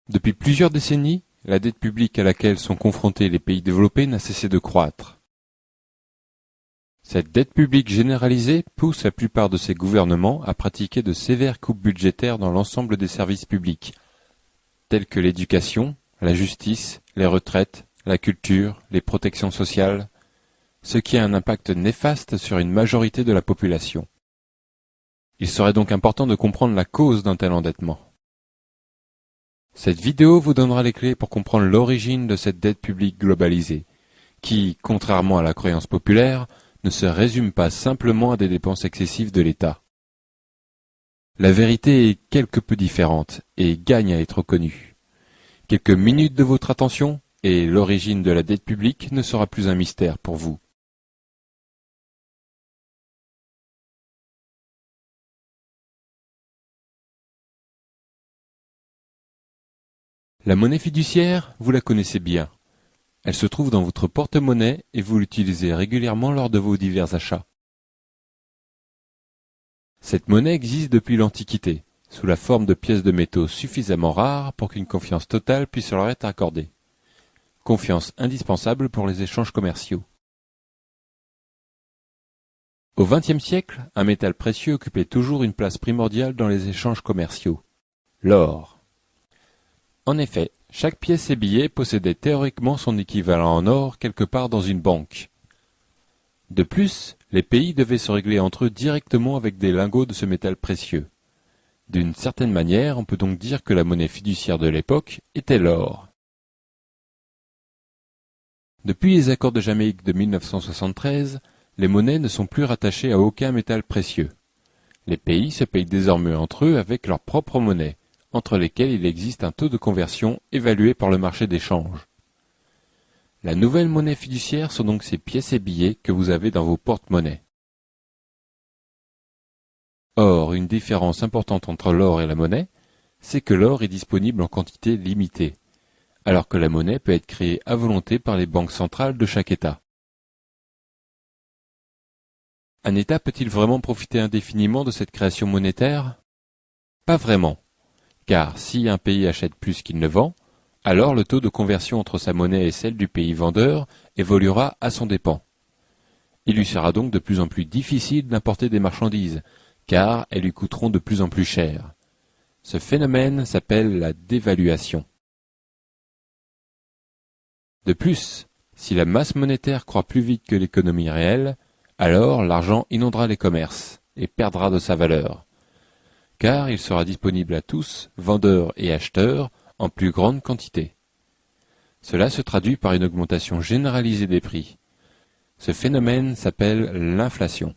Depuis plusieurs décennies, la dette publique à laquelle sont confrontés les pays développés n'a cessé de croître. Cette dette publique généralisée pousse la plupart de ces gouvernements à pratiquer de sévères coupes budgétaires dans l'ensemble des services publics, tels que l'éducation, la justice, les retraites, la culture, les protections sociales, ce qui a un impact néfaste sur une majorité de la population. Il serait donc important de comprendre la cause d'un tel endettement. Cette vidéo vous donnera les clés pour comprendre l'origine de cette dette publique globalisée, qui, contrairement à la croyance populaire, ne se résume pas simplement à des dépenses excessives de l'État. La vérité est quelque peu différente et gagne à être connue. Quelques minutes de votre attention et l'origine de la dette publique ne sera plus un mystère pour vous. La monnaie fiduciaire, vous la connaissez bien. Elle se trouve dans votre porte-monnaie et vous l'utilisez régulièrement lors de vos divers achats. Cette monnaie existe depuis l'Antiquité, sous la forme de pièces de métaux suffisamment rares pour qu'une confiance totale puisse leur être accordée. Confiance indispensable pour les échanges commerciaux. Au XXe siècle, un métal précieux occupait toujours une place primordiale dans les échanges commerciaux. L'or. En effet, chaque pièce et billet possédait théoriquement son équivalent en or quelque part dans une banque. De plus, les pays devaient se régler entre eux directement avec des lingots de ce métal précieux. D'une certaine manière, on peut donc dire que la monnaie fiduciaire de l'époque était l'or. Depuis les accords de Jamaïque de 1973, les monnaies ne sont plus rattachées à aucun métal précieux. Les pays se payent désormais entre eux avec leur propre monnaie, entre lesquels il existe un taux de conversion évalué par le marché des changes. La nouvelle monnaie fiduciaire sont donc ces pièces et billets que vous avez dans vos porte-monnaies. Or, une différence importante entre l'or et la monnaie, c'est que l'or est disponible en quantité limitée, alors que la monnaie peut être créée à volonté par les banques centrales de chaque État. Un État peut-il vraiment profiter indéfiniment de cette création monétaire? Pas vraiment. Car si un pays achète plus qu'il ne vend, alors le taux de conversion entre sa monnaie et celle du pays vendeur évoluera à son dépens. Il lui sera donc de plus en plus difficile d'importer des marchandises, car elles lui coûteront de plus en plus cher. Ce phénomène s'appelle la dévaluation. De plus, si la masse monétaire croît plus vite que l'économie réelle, alors l'argent inondera les commerces et perdra de sa valeur, car il sera disponible à tous, vendeurs et acheteurs, en plus grande quantité. Cela se traduit par une augmentation généralisée des prix. Ce phénomène s'appelle l'inflation.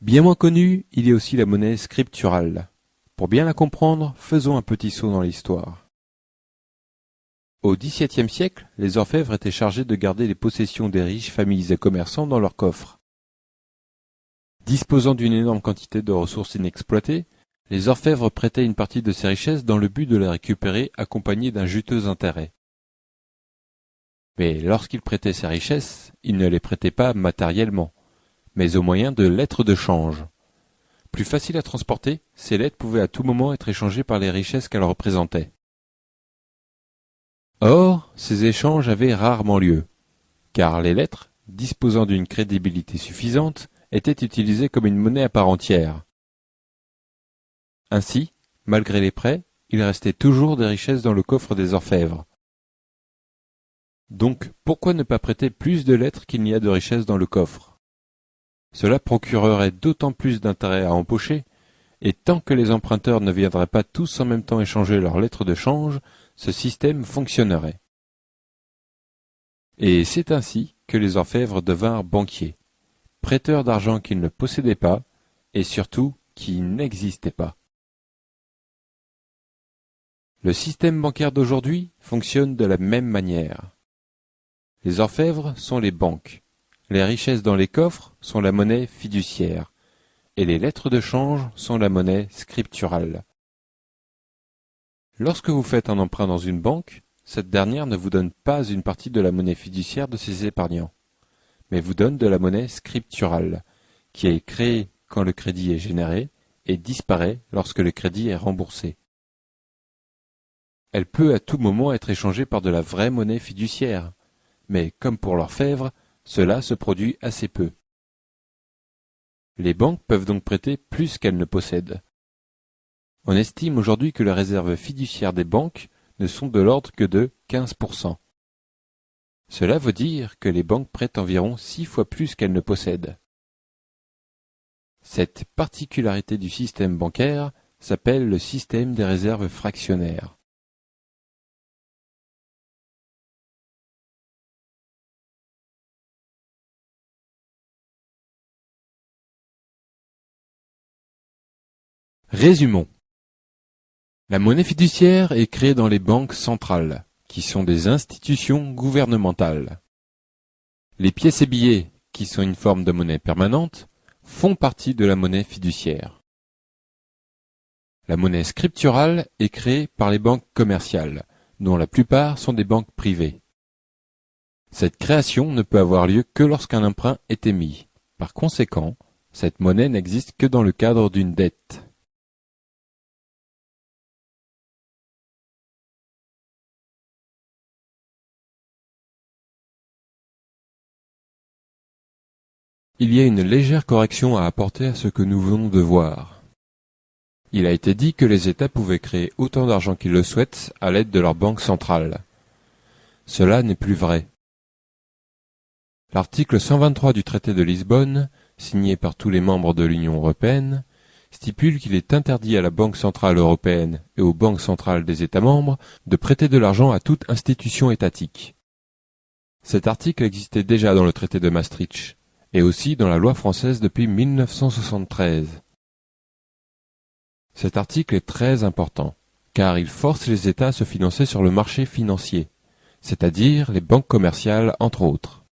Bien moins connue, il y a aussi la monnaie scripturale. Pour bien la comprendre, faisons un petit saut dans l'histoire. Au XVIIe siècle, les orfèvres étaient chargés de garder les possessions des riches familles et commerçants dans leurs coffres. Disposant d'une énorme quantité de ressources inexploitées, les orfèvres prêtaient une partie de ces richesses dans le but de les récupérer accompagnés d'un juteux intérêt. Mais lorsqu'ils prêtaient ces richesses, ils ne les prêtaient pas matériellement, mais au moyen de lettres de change. Plus faciles à transporter, ces lettres pouvaient à tout moment être échangées par les richesses qu'elles représentaient. Or, ces échanges avaient rarement lieu, car les lettres, disposant d'une crédibilité suffisante, étaient utilisées comme une monnaie à part entière. Ainsi, malgré les prêts, il restait toujours des richesses dans le coffre des orfèvres. Donc, pourquoi ne pas prêter plus de lettres qu'il n'y a de richesses dans le coffre? Cela procurerait d'autant plus d'intérêt à empocher, et tant que les emprunteurs ne viendraient pas tous en même temps échanger leurs lettres de change, ce système fonctionnerait. Et c'est ainsi que les orfèvres devinrent banquiers, prêteurs d'argent qu'ils ne possédaient pas, et surtout qui n'existaient pas. Le système bancaire d'aujourd'hui fonctionne de la même manière. Les orfèvres sont les banques, les richesses dans les coffres sont la monnaie fiduciaire, et les lettres de change sont la monnaie scripturale. Lorsque vous faites un emprunt dans une banque, cette dernière ne vous donne pas une partie de la monnaie fiduciaire de ses épargnants, mais vous donne de la monnaie scripturale, qui est créée quand le crédit est généré et disparaît lorsque le crédit est remboursé. Elle peut à tout moment être échangée par de la vraie monnaie fiduciaire, mais comme pour l'orfèvre, cela se produit assez peu. Les banques peuvent donc prêter plus qu'elles ne possèdent. On estime aujourd'hui que les réserves fiduciaires des banques ne sont de l'ordre que de 15%. Cela veut dire que les banques prêtent environ 6 fois plus qu'elles ne possèdent. Cette particularité du système bancaire s'appelle le système des réserves fractionnaires. Résumons. La monnaie fiduciaire est créée dans les banques centrales, qui sont des institutions gouvernementales. Les pièces et billets, qui sont une forme de monnaie permanente, font partie de la monnaie fiduciaire. La monnaie scripturale est créée par les banques commerciales, dont la plupart sont des banques privées. Cette création ne peut avoir lieu que lorsqu'un emprunt est émis. Par conséquent, cette monnaie n'existe que dans le cadre d'une dette. Il y a une légère correction à apporter à ce que nous venons de voir. Il a été dit que les États pouvaient créer autant d'argent qu'ils le souhaitent à l'aide de leur banque centrale. Cela n'est plus vrai. L'article 123 du traité de Lisbonne, signé par tous les membres de l'Union européenne, stipule qu'il est interdit à la Banque centrale européenne et aux banques centrales des États membres de prêter de l'argent à toute institution étatique. Cet article existait déjà dans le traité de Maastricht, et aussi dans la loi française depuis 1973. Cet article est très important, car il force les États à se financer sur le marché financier, c'est-à-dire les banques commerciales entre autres.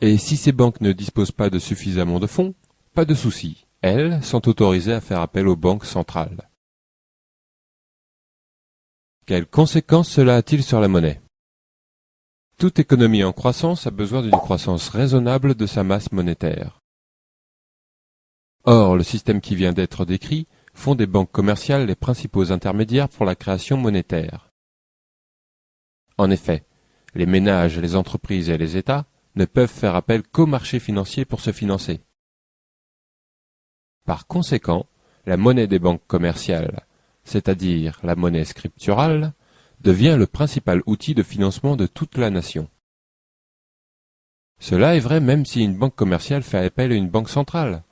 Et si ces banques ne disposent pas de suffisamment de fonds, pas de souci, elles sont autorisées à faire appel aux banques centrales. Quelles conséquences cela a-t-il sur la monnaie ? Toute économie en croissance a besoin d'une croissance raisonnable de sa masse monétaire. Or, le système qui vient d'être décrit font des banques commerciales les principaux intermédiaires pour la création monétaire. En effet, les ménages, les entreprises et les États ne peuvent faire appel qu'au marché financier pour se financer. Par conséquent, la monnaie des banques commerciales, c'est-à-dire la monnaie scripturale, devient le principal outil de financement de toute la nation. Cela est vrai même si une banque commerciale fait appel à une banque centrale,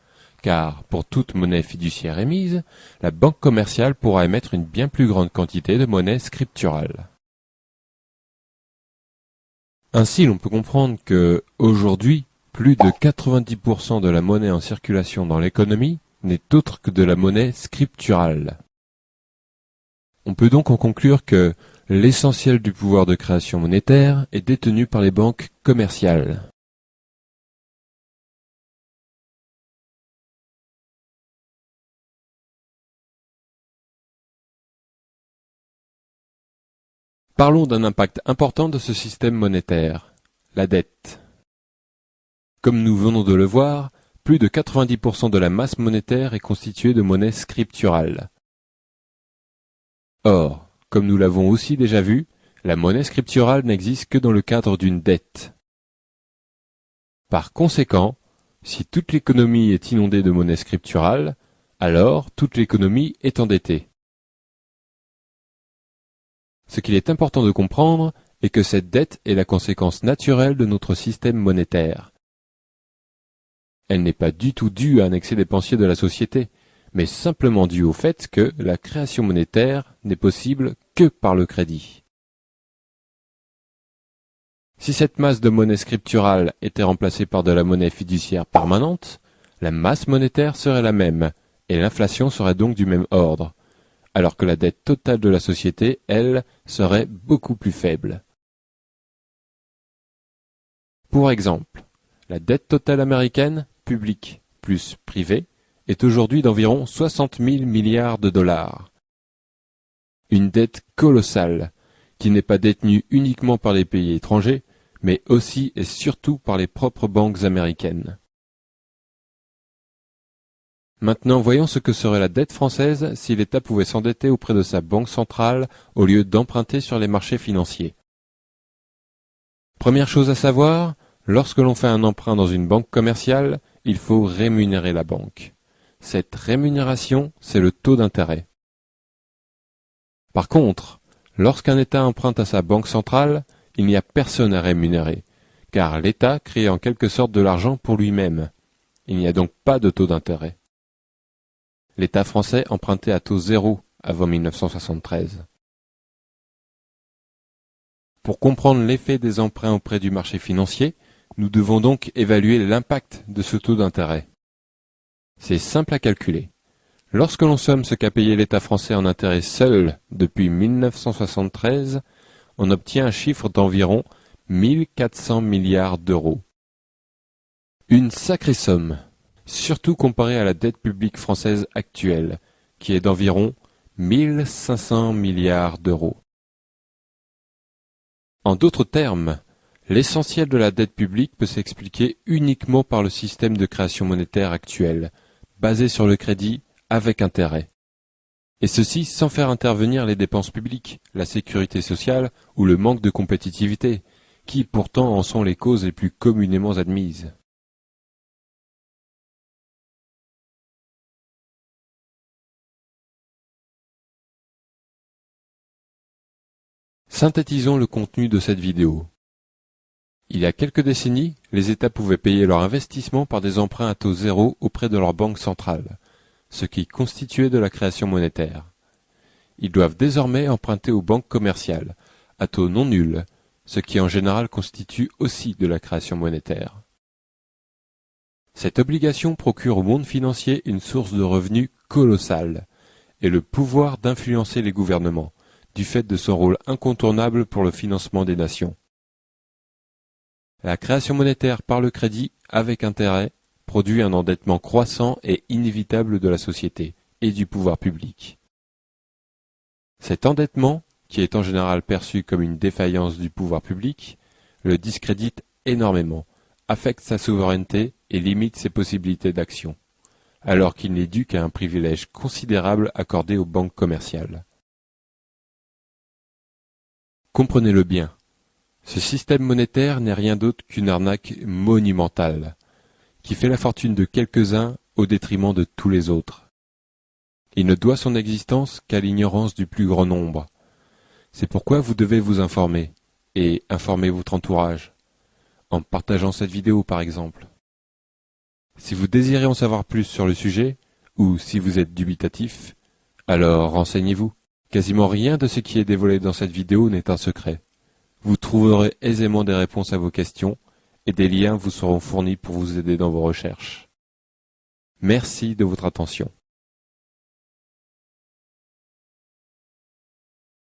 car pour toute monnaie fiduciaire émise, la banque commerciale pourra émettre une bien plus grande quantité de monnaie scripturale. Ainsi, l'on peut comprendre que, aujourd'hui, plus de 90% de la monnaie en circulation dans l'économie n'est autre que de la monnaie scripturale. On peut donc en conclure que l'essentiel du pouvoir de création monétaire est détenu par les banques commerciales. Parlons d'un impact important de ce système monétaire, la dette. Comme nous venons de le voir, plus de 90% de la masse monétaire est constituée de monnaie scripturale. Or, comme nous l'avons aussi déjà vu, la monnaie scripturale n'existe que dans le cadre d'une dette. Par conséquent, si toute l'économie est inondée de monnaie scripturale, alors toute l'économie est endettée. Ce qu'il est important de comprendre est que cette dette est la conséquence naturelle de notre système monétaire. Elle n'est pas du tout due à un excès dépensier de la société, mais simplement due au fait que la création monétaire n'est possible que par le crédit. Si cette masse de monnaie scripturale était remplacée par de la monnaie fiduciaire permanente, la masse monétaire serait la même, et l'inflation serait donc du même ordre, alors que la dette totale de la société, elle, serait beaucoup plus faible. Pour exemple, la dette totale américaine, publique plus privée, est aujourd'hui d'environ 60 000 milliards de dollars. Une dette colossale, qui n'est pas détenue uniquement par les pays étrangers, mais aussi et surtout par les propres banques américaines. Maintenant, voyons ce que serait la dette française si l'État pouvait s'endetter auprès de sa banque centrale au lieu d'emprunter sur les marchés financiers. Première chose à savoir, lorsque l'on fait un emprunt dans une banque commerciale, il faut rémunérer la banque. Cette rémunération, c'est le taux d'intérêt. Par contre, lorsqu'un État emprunte à sa banque centrale, il n'y a personne à rémunérer, car l'État crée en quelque sorte de l'argent pour lui-même. Il n'y a donc pas de taux d'intérêt. L'État français empruntait à taux zéro avant 1973. Pour comprendre l'effet des emprunts auprès du marché financier, nous devons donc évaluer l'impact de ce taux d'intérêt. C'est simple à calculer. Lorsque l'on somme ce qu'a payé l'État français en intérêt seul depuis 1973, on obtient un chiffre d'environ 1400 milliards d'euros. Une sacrée somme, surtout comparée à la dette publique française actuelle, qui est d'environ 1500 milliards d'euros. En d'autres termes, l'essentiel de la dette publique peut s'expliquer uniquement par le système de création monétaire actuel, basé sur le crédit avec intérêt. Et ceci sans faire intervenir les dépenses publiques, la sécurité sociale ou le manque de compétitivité, qui pourtant en sont les causes les plus communément admises. Synthétisons le contenu de cette vidéo. Il y a quelques décennies, les États pouvaient payer leur investissement par des emprunts à taux zéro auprès de leur banque centrale, ce qui constituait de la création monétaire. Ils doivent désormais emprunter aux banques commerciales, à taux non nul, ce qui en général constitue aussi de la création monétaire. Cette obligation procure au monde financier une source de revenus colossale et le pouvoir d'influencer les gouvernements, du fait de son rôle incontournable pour le financement des nations. La création monétaire par le crédit avec intérêt produit un endettement croissant et inévitable de la société et du pouvoir public. Cet endettement, qui est en général perçu comme une défaillance du pouvoir public, le discrédite énormément, affecte sa souveraineté et limite ses possibilités d'action, alors qu'il n'est dû qu'à un privilège considérable accordé aux banques commerciales. Comprenez-le bien, ce système monétaire n'est rien d'autre qu'une arnaque monumentale, qui fait la fortune de quelques-uns au détriment de tous les autres. Il ne doit son existence qu'à l'ignorance du plus grand nombre. C'est pourquoi vous devez vous informer, et informer votre entourage, en partageant cette vidéo par exemple. Si vous désirez en savoir plus sur le sujet, ou si vous êtes dubitatif, alors renseignez-vous. Quasiment rien de ce qui est dévoilé dans cette vidéo n'est un secret. Vous trouverez aisément des réponses à vos questions, et des liens vous seront fournis pour vous aider dans vos recherches. Merci de votre attention.